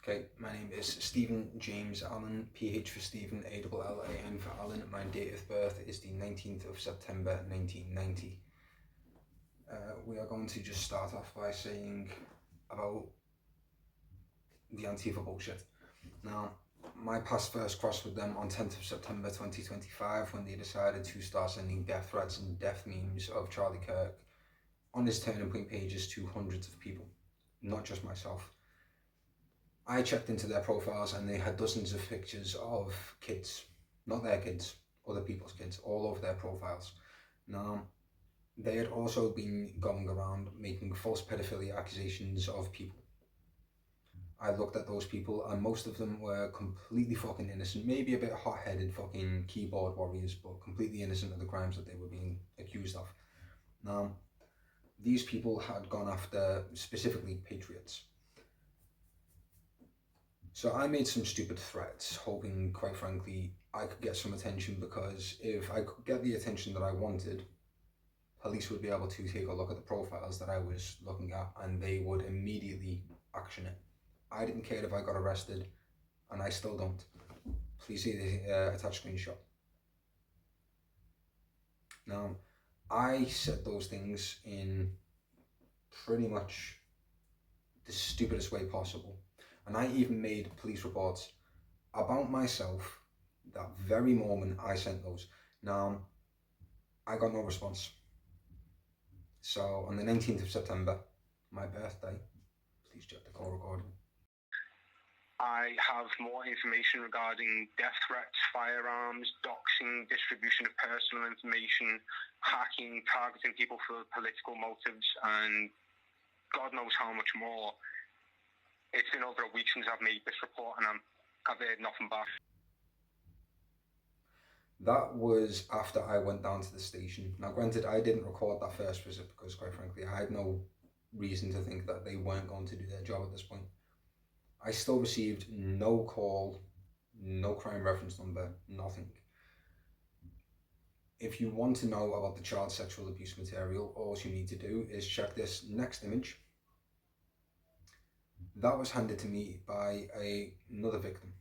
Okay, my name is Stephen James Allen, PH for Stephen, ALLAN for Allen. My date of birth is the 19th of September 1990. We are going to just start off by saying about the Antifa bullshit. Now, my past first crossed with them on 10th of September 2025 when they decided to start sending death threats and death memes of Charlie Kirk on his turning point pages to hundreds of people, not just myself. I checked into their profiles and they had dozens of pictures of kids, not their kids, other people's kids, all over their profiles. Now, they had also been going around making false pedophilia accusations of people. I looked at those people and most of them were completely fucking innocent, maybe a bit hot-headed fucking keyboard warriors, but completely innocent of the crimes that they were being accused of. Now, these people had gone after specifically patriots. So I made some stupid threats, hoping, quite frankly, I could get some attention, because if I could get the attention that I wanted, police would be able to take a look at the profiles that I was looking at and they would immediately action it. I didn't care if I got arrested, and I still don't. Please see the attached screenshot. Now, I said those things in pretty much the stupidest way possible. And I even made police reports about myself that very moment I sent those. Now, I got no response. So on the 19th of September, my birthday, please check the call recording. I have more information regarding death threats, firearms, doxing, distribution of personal information, hacking, targeting people for political motives, and God knows how much more. It's been over a week since I've made this report and I've heard nothing back. That was after I went down to the station. Now granted, I didn't record that first visit because quite frankly, I had no reason to think that they weren't going to do their job at this point. I still received no call, no crime reference number, nothing. If you want to know about the child sexual abuse material, all you need to do is check this next image. That was handed to me by another victim.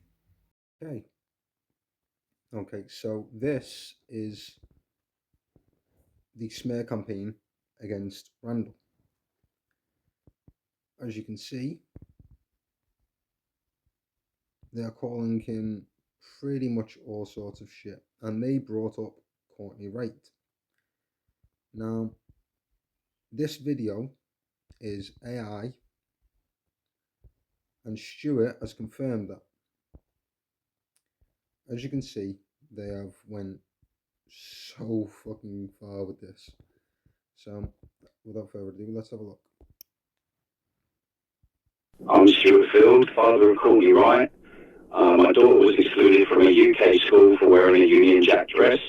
Okay, so this is the smear campaign against Randall. As you can see, they are calling him pretty much all sorts of shit, and they brought up Courtney Wright. Now, this video is AI, and Stuart has confirmed that. As you can see, they have went so fucking far with this. So, without further ado, let's have a look. I'm Stuart Field, father of Courtney Wright. My daughter was excluded from a UK school for wearing a Union Jack dress.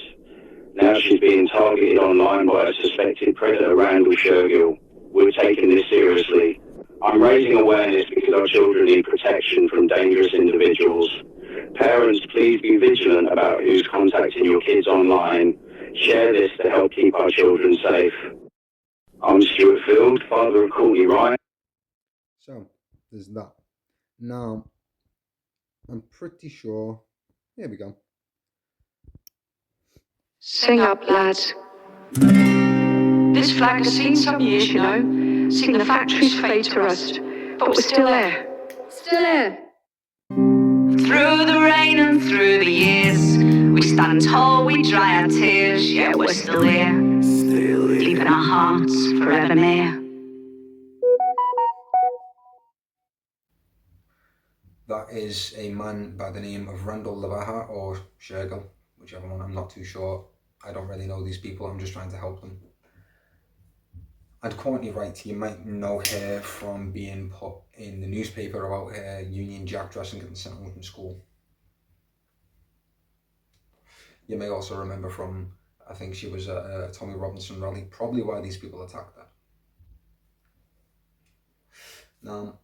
Now she's being targeted online by a suspected predator, Randall Shergill. We're taking this seriously. I'm raising awareness because our children need protection from dangerous individuals. Parents, please be vigilant about who's contacting your kids online. Share this to help keep our children safe. I'm Stuart Field, father of Courtney Wright. So, there's that. Now, I'm pretty sure, here we go. Sing up, lads. This flag has seen some years, you know, seen the factories fade to rust, but we're still there. Still there. Through the rain and through the years, we stand tall, we dry our tears, yet we're still here. Deep in our hearts, forevermore. That is a man by the name of Randall Lavaha, or Shergill, whichever one, I'm not too sure. I don't really know these people, I'm just trying to help them. And Courtney Wright, you might know her from being put in the newspaper about her Union Jack dress and getting sent home from school. You may also remember from, I think she was at a Tommy Robinson rally, probably why these people attacked her. Now,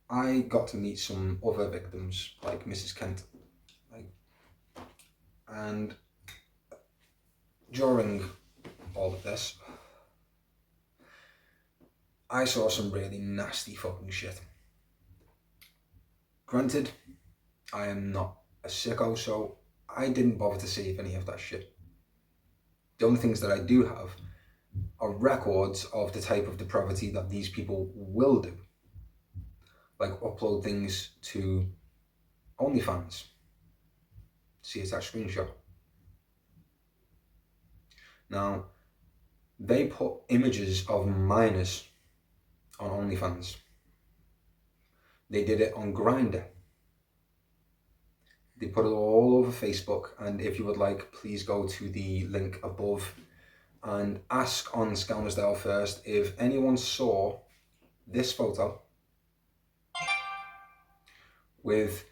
I got to meet some other victims, like Mrs. Kent, and during all of this, I saw some really nasty fucking shit. Granted, I am not a sicko, so I didn't bother to save any of that shit. The only things that I do have are records of the type of depravity that these people will do. Like upload things to OnlyFans. See attached screenshot. Now, they put images of minors on OnlyFans. They did it on Grindr. They put it all over Facebook, and if you would like, please go to the link above and ask on Scoundrelsdale first if anyone saw this photo with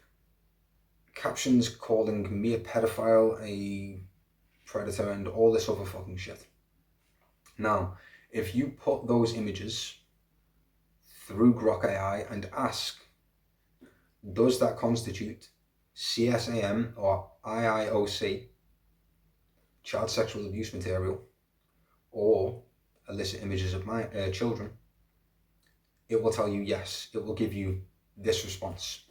captions calling me a pedophile, a predator, and all this other fucking shit. Now, if you put those images through Grok AI and ask, does that constitute CSAM or IIOC, child sexual abuse material, or illicit images of my children, it will tell you yes. It will give you this response.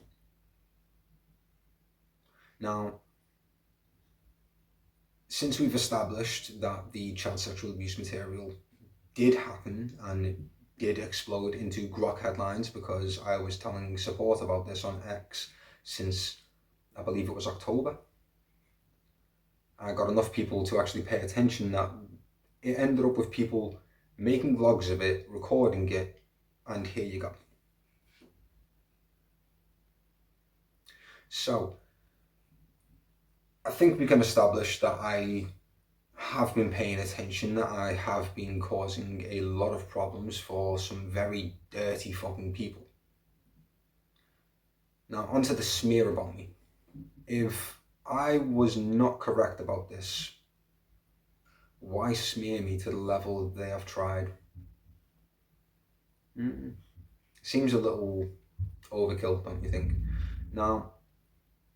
Now, since we've established that the child sexual abuse material did happen and it did explode into Grok headlines, because I was telling support about this on X since I believe it was October, I got enough people to actually pay attention that it ended up with people making vlogs of it, recording it, and here you go. So, I think we can establish that I have been paying attention, that I have been causing a lot of problems for some very dirty fucking people. Now, onto the smear about me. If I was not correct about this, why smear me to the level they have tried? Seems a little overkill, don't you think? Now,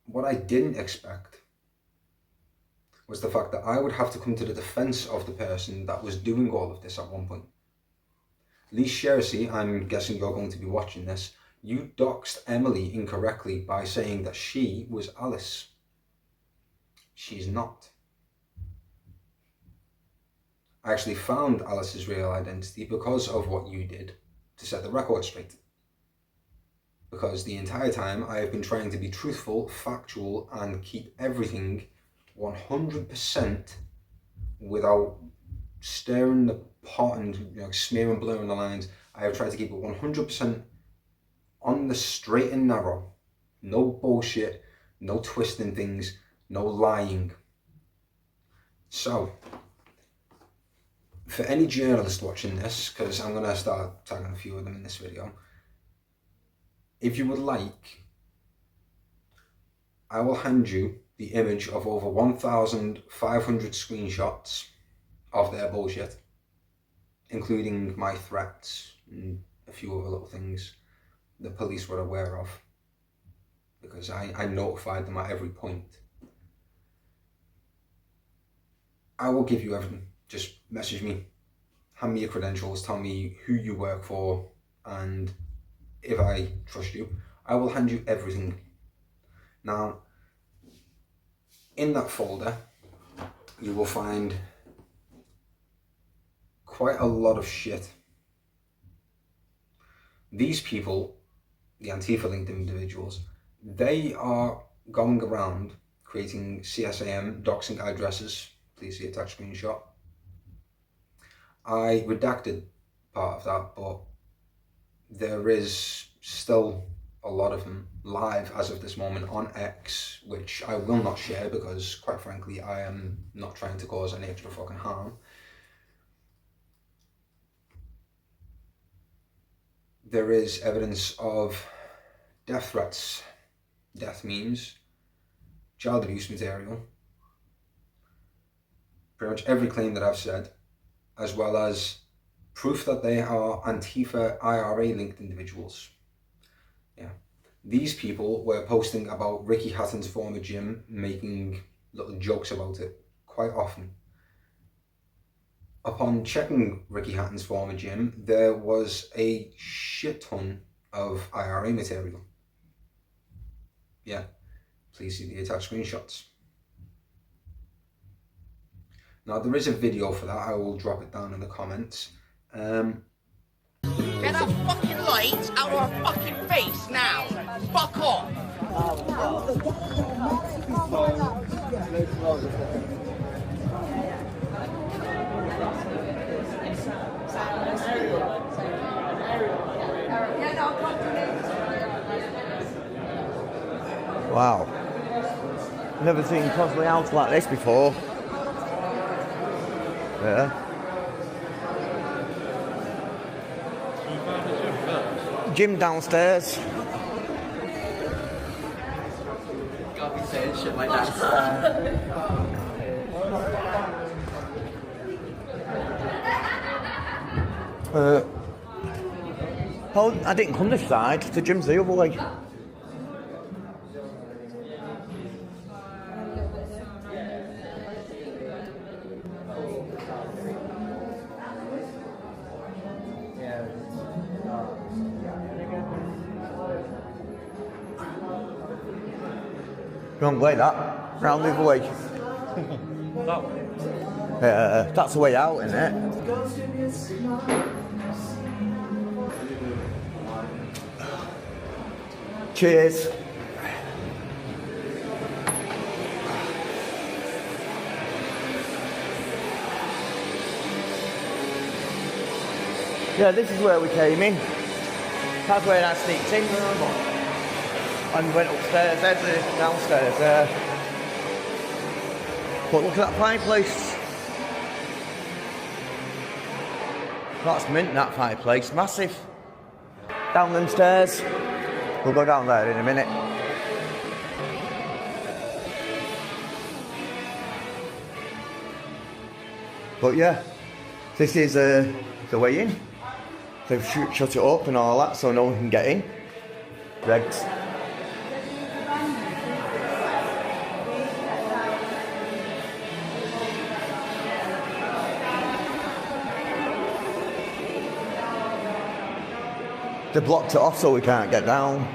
what I didn't expect was the fact that I would have to come to the defense of the person that was doing all of this at one point. Lee Shercy, I'm guessing you're going to be watching this, you doxed Emily incorrectly by saying that she was Alice. She's not. I actually found Alice's real identity because of what you did to set the record straight. Because the entire time I have been trying to be truthful, factual, and keep everything 100% without stirring the pot and smearing, blurring the lines. I have tried to keep it 100% on the straight and narrow. No bullshit, no twisting things, no lying. So, for any journalist watching this, because I'm going to start tagging a few of them in this video, if you would like, I will hand you the image of over 1,500 screenshots of their bullshit, including my threats and a few other little things the police were aware of, because I notified them at every point. I will give you everything. Just message me, hand me your credentials, tell me who you work for, and if I trust you, I will hand you everything. Now, in that folder, you will find quite a lot of shit. These people, the Antifa linked individuals, they are going around creating CSAM doxing addresses. Please see attached screenshot. I redacted part of that, but there is still a lot of them live as of this moment on X, which I will not share because, quite frankly, I am not trying to cause any extra fucking harm. There is evidence of death threats, death means, child abuse material, pretty much every claim that I've said, as well as proof that they are Antifa IRA linked individuals. Yeah, these people were posting about Ricky Hatton's former gym, making little jokes about it quite often. Upon checking Ricky Hatton's former gym, there was a shit ton of IRA material. yeah, please see the attached screenshots. Now there is a video for that, I will drop it down in the comments. Get that fucking light out of our fucking face now! Fuck off! Wow. Never seen Cosley House like this before. Yeah. Gym downstairs. Can't be saying shit like that. Oh, I didn't come this side. The gym's the other way. Wrong way, that. Round the other way. That's the way out, isn't it? Cheers. Yeah, this is where we came in. That's where I sneaked in. And went upstairs, there's the downstairs there. But look at that fireplace. That's mint, that fireplace, massive. Down them stairs. We'll go down there in a minute. But yeah, this is the way in. They've shut it up and all that so no one can get in. Regs. They blocked it off so we can't get down.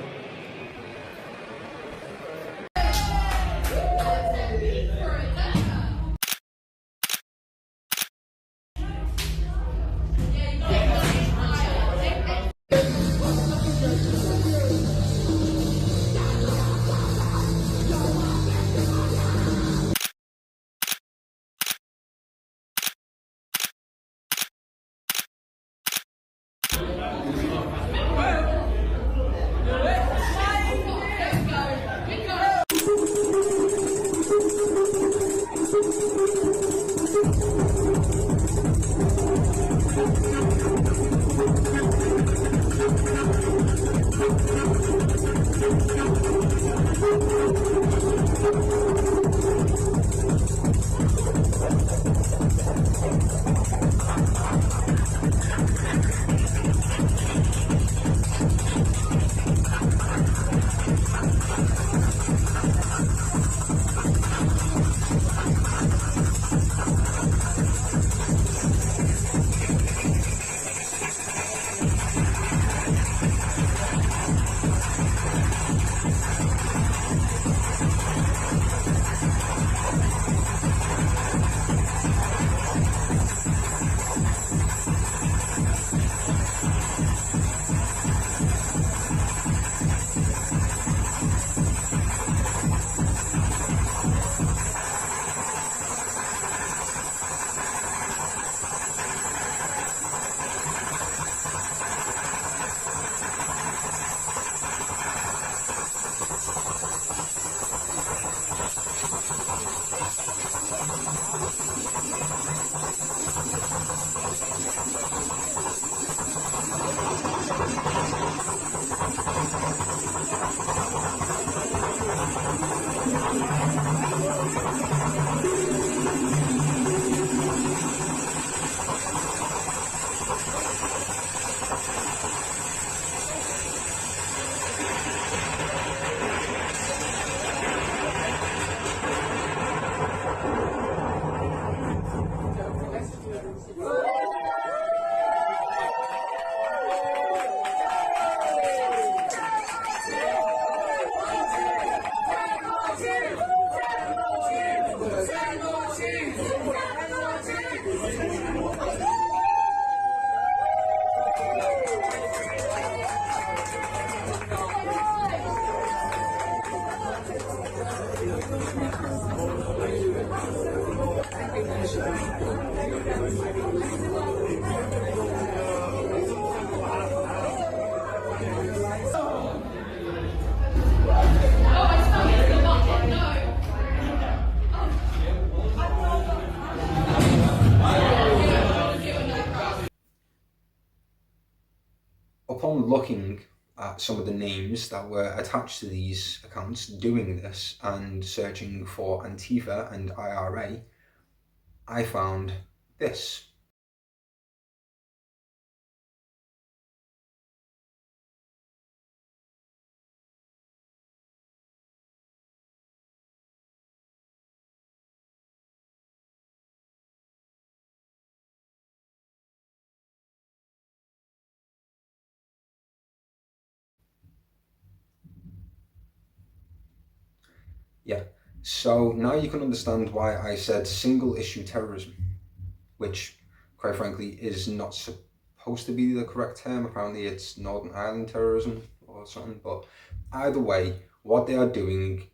Upon looking at some of the names that were attached to these accounts doing this and searching for Antifa and IRA, I found this. Yeah, so now you can understand why I said single issue terrorism, which quite frankly is not supposed to be the correct term. Apparently it's Northern Ireland terrorism or something, but either way, what they are doing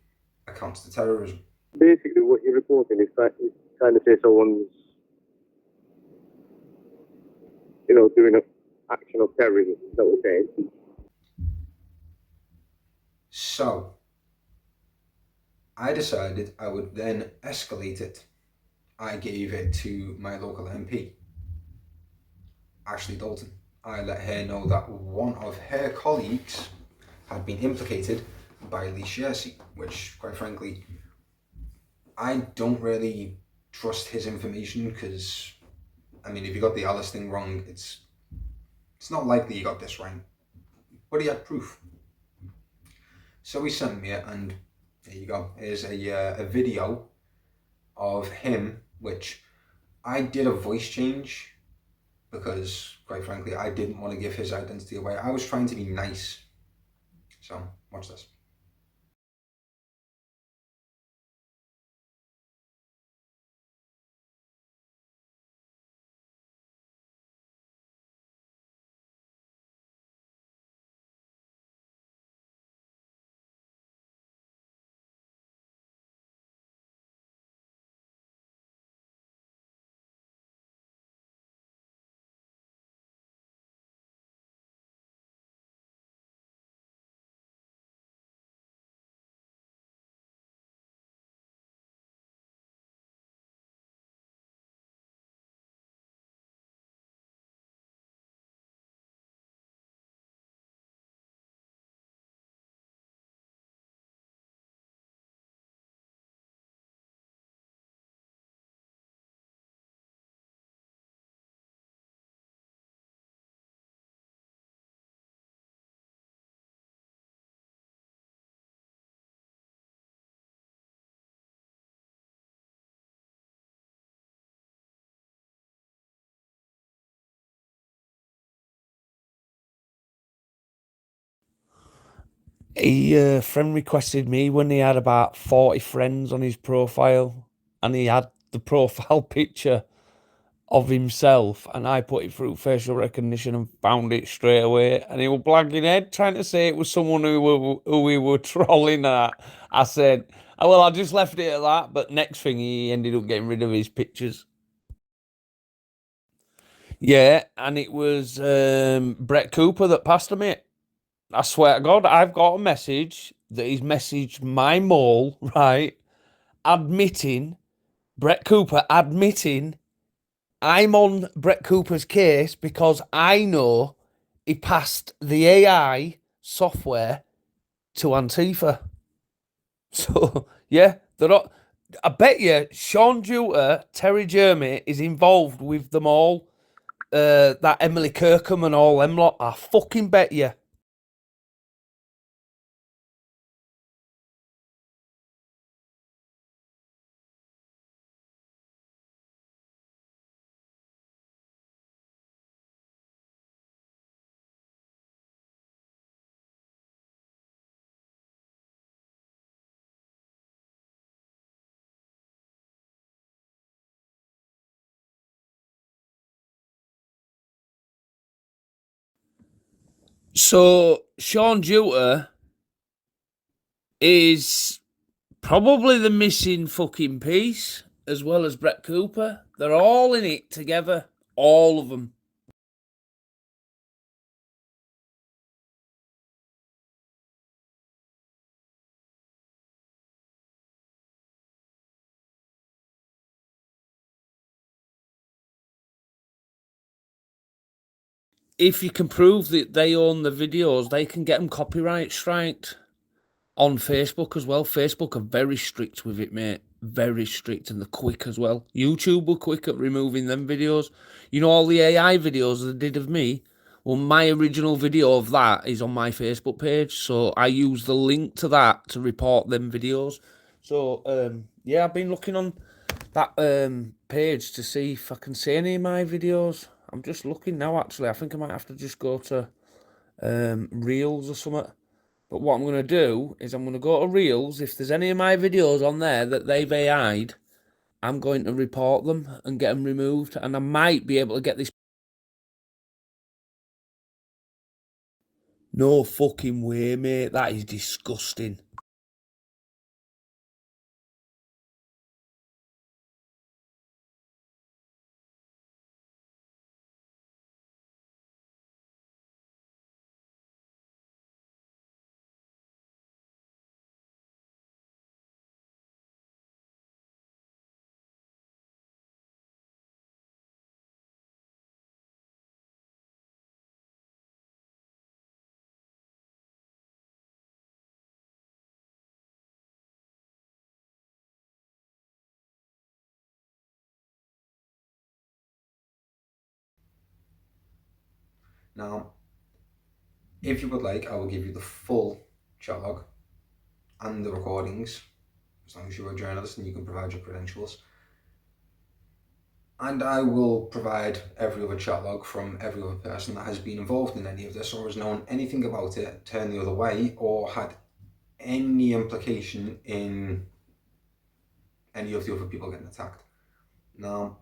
accounts to terrorism. Basically what you're reporting is trying to say someone's, doing an action of terrorism. Is that what you're saying? So I decided I would then escalate it. I gave it to my local MP, Ashley Dalton. I let her know that one of her colleagues had been implicated by Lee Shersey, which, quite frankly, I don't really trust his information because, I mean, if you got the Alice thing wrong, it's not likely you got this right. But he had proof. So he sent me it, and there you go. Here's a video of him, which I did a voice change because, quite frankly, I didn't want to give his identity away. I was trying to be nice. So, watch this. He friend requested me when he had about 40 friends on his profile, and he had the profile picture of himself, and I put it through facial recognition and found it straight away, and he was blagging head trying to say it was someone who we were trolling at. I said, oh, well, I just left it at that, but next thing he ended up getting rid of his pictures. Yeah, and it was Brett Cooper that passed him it. I swear to God, I've got a message that he's messaged my mole, right, admitting, Brett Cooper admitting I'm on Brett Cooper's case because I know he passed the AI software to Antifa. So, yeah, they're not. I bet you Sean Duter, Terry Jeremy is involved with them all. That Emily Kirkham and all them lot. I fucking bet you. So Sean Duter is probably the missing fucking piece, as well as Brett Cooper. They're all in it together. All of them. If you can prove that they own the videos, they can get them copyright striked on Facebook as well. Facebook are very strict with it, mate. Very strict, and they're quick as well. YouTube were quick at removing them videos. You know, all the AI videos they did of me? Well, my original video of that is on my Facebook page, so I use the link to that to report them videos. So, yeah, I've been looking on that page to see if I can see any of my videos. I'm just looking now, actually. I think I might have to just go to Reels or something. But what I'm going to do is I'm going to go to Reels. If there's any of my videos on there that they've AI'd, I'm going to report them and get them removed. And I might be able to get this. No fucking way, mate. That is disgusting. Now, if you would like, I will give you the full chat log and the recordings, as long as you're a journalist and you can provide your credentials. And I will provide every other chat log from every other person that has been involved in any of this or has known anything about it, turned the other way, or had any implication in any of the other people getting attacked. Now,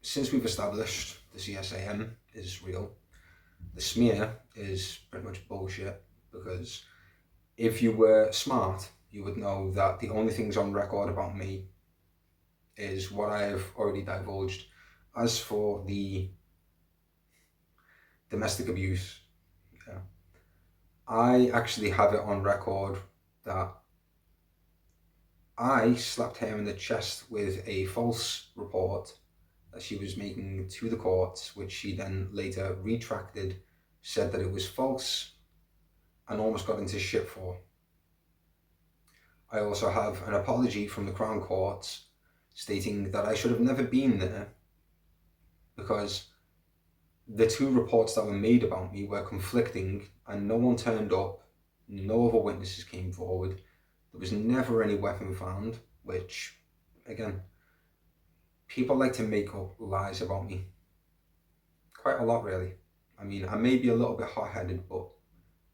since we've established the CSAM is real, the smear is pretty much bullshit, because if you were smart, you would know that the only things on record about me is what I have already divulged. As for the domestic abuse, I actually have it on record that I slapped her in the chest with a false report that she was making to the courts, which she then later retracted, said that it was false, and almost got into shit for. I also have an apology from the Crown Courts stating that I should have never been there, because the two reports that were made about me were conflicting and no one turned up, no other witnesses came forward, there was never any weapon found, which, again, people like to make up lies about me. Quite a lot, really. I mean, I may be a little bit hot-headed, but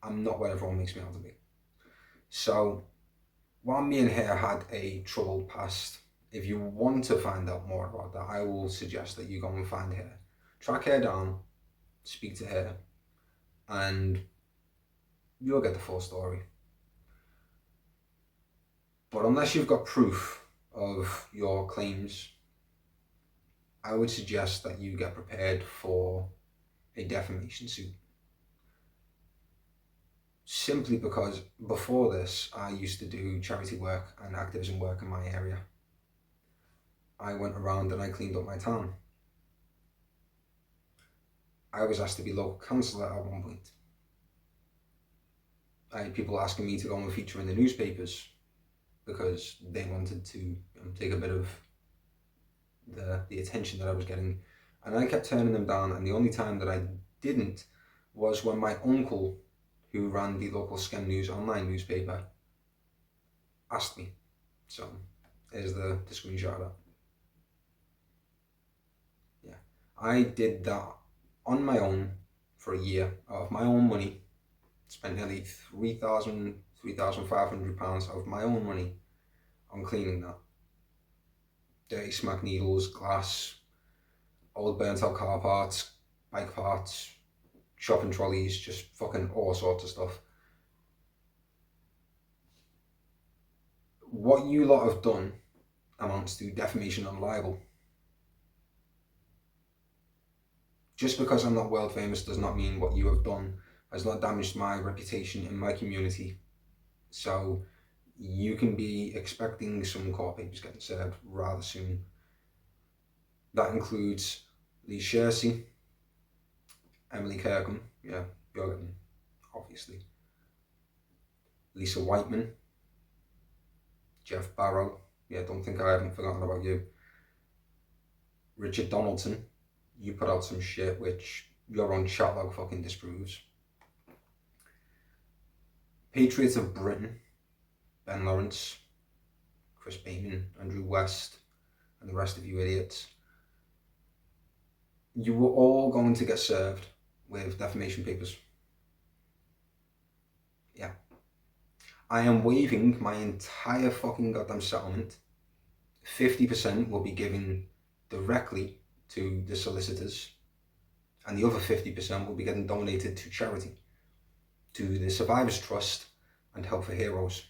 I'm not what everyone makes me out to be. So, while me and her had a troubled past, if you want to find out more about that, I will suggest that you go and find her. Track her down, speak to her, and you'll get the full story. But unless you've got proof of your claims, I would suggest that you get prepared for a defamation suit. Simply because before this, I used to do charity work and activism work in my area. I went around and I cleaned up my town. I was asked to be local councillor at one point. I had people asking me to go and feature in the newspapers because they wanted to take a bit of the attention that I was getting, and I kept turning them down, and the only time that I didn't was when my uncle, who ran the local Skem News online newspaper, asked me. So there's the screenshot of that. Yeah, I did that on my own for a year out of my own money. Spent nearly £3,500 of my own money on cleaning that. Dirty smack needles, glass, old burnt out car parts, bike parts, shopping trolleys, just fucking all sorts of stuff. What you lot have done amounts to defamation and libel. Just because I'm not world famous does not mean what you have done has not damaged my reputation in my community. So you can be expecting some court papers getting served rather soon. That includes Lee Shersey, Emily Kirkham, yeah, you're getting, obviously, Lisa Whiteman, Jeff Barrow, yeah, don't think I haven't forgotten about you. Richard Donaldson, you put out some shit which your own chatlog fucking disproves. Patriots of Britain, Ben Lawrence, Chris Bateman, Andrew West, and the rest of you idiots. You were all going to get served with defamation papers. Yeah. I am waiving my entire fucking goddamn settlement. 50% will be given directly to the solicitors, and the other 50% will be getting donated to charity, to the Survivors Trust and Help for Heroes.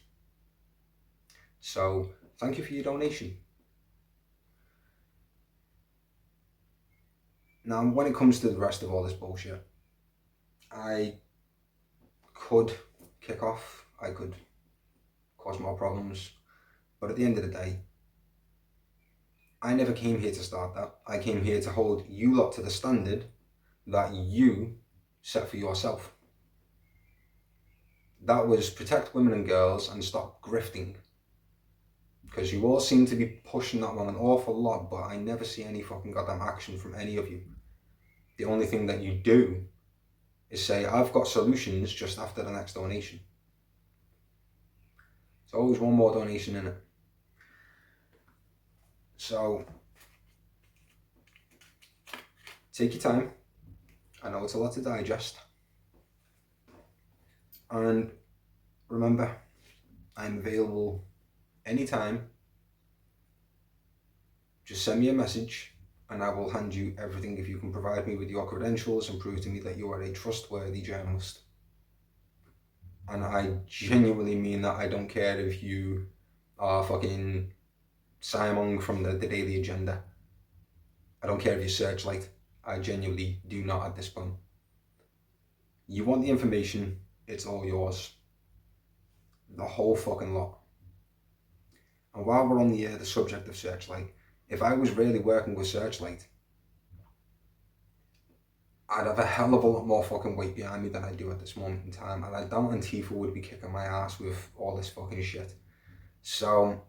So, thank you for your donation. Now, when it comes to the rest of all this bullshit, I could kick off, I could cause more problems, but at the end of the day, I never came here to start that. I came here to hold you lot to the standard that you set for yourself. That was protect women and girls and stop grifting. Because you all seem to be pushing that one an awful lot, but I never see any fucking goddamn action from any of you. The only thing that you do is say, I've got solutions just after the next donation. There's always one more donation in it. So, take your time. I know it's a lot to digest. And remember, I'm available anytime. Just send me a message and I will hand you everything if you can provide me with your credentials and prove to me that you are a trustworthy journalist. And I genuinely mean that. I don't care if you are fucking Simon from the Daily Agenda. I don't care if you're Searchlight. I genuinely do not at this point. You want the information, it's all yours. The whole fucking lot. And while we're on the subject of Searchlight, if I was really working with Searchlight, I'd have a hell of a lot more fucking weight behind me than I do at this moment in time, and I doubt Antifa would be kicking my ass with all this fucking shit. So,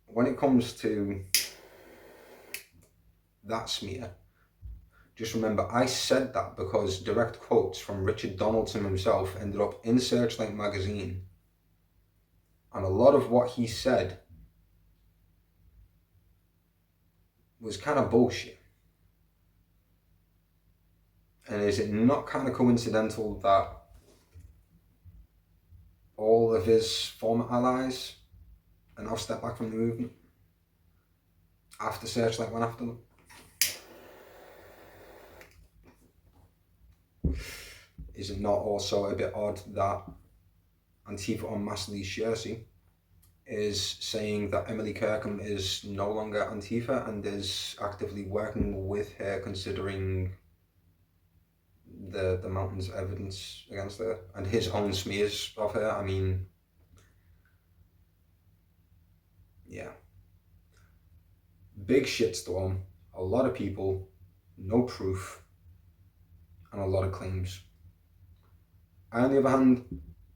when it comes to that smear, just remember, I said that because direct quotes from Richard Donaldson himself ended up in Searchlight magazine, and a lot of what he said was kind of bullshit. And is it not kind of coincidental that all of his former allies are now stepped back from the movement after Searchlight went after them? Is it not also a bit odd that Antifa en masse Lee Shersey is saying that Emily Kirkham is no longer Antifa and is actively working with her, considering the mountain's evidence against her and his own smears of her? I mean, yeah. Big shitstorm, a lot of people, no proof, and a lot of claims. I, on the other hand,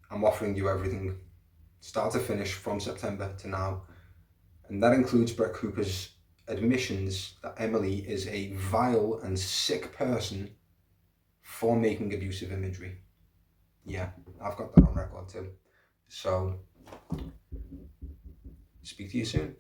I'm offering you everything, start to finish, from September to now. And that includes Brett Cooper's admissions that Emily is a vile and sick person for making abusive imagery. Yeah, I've got that on record too. So, speak to you soon.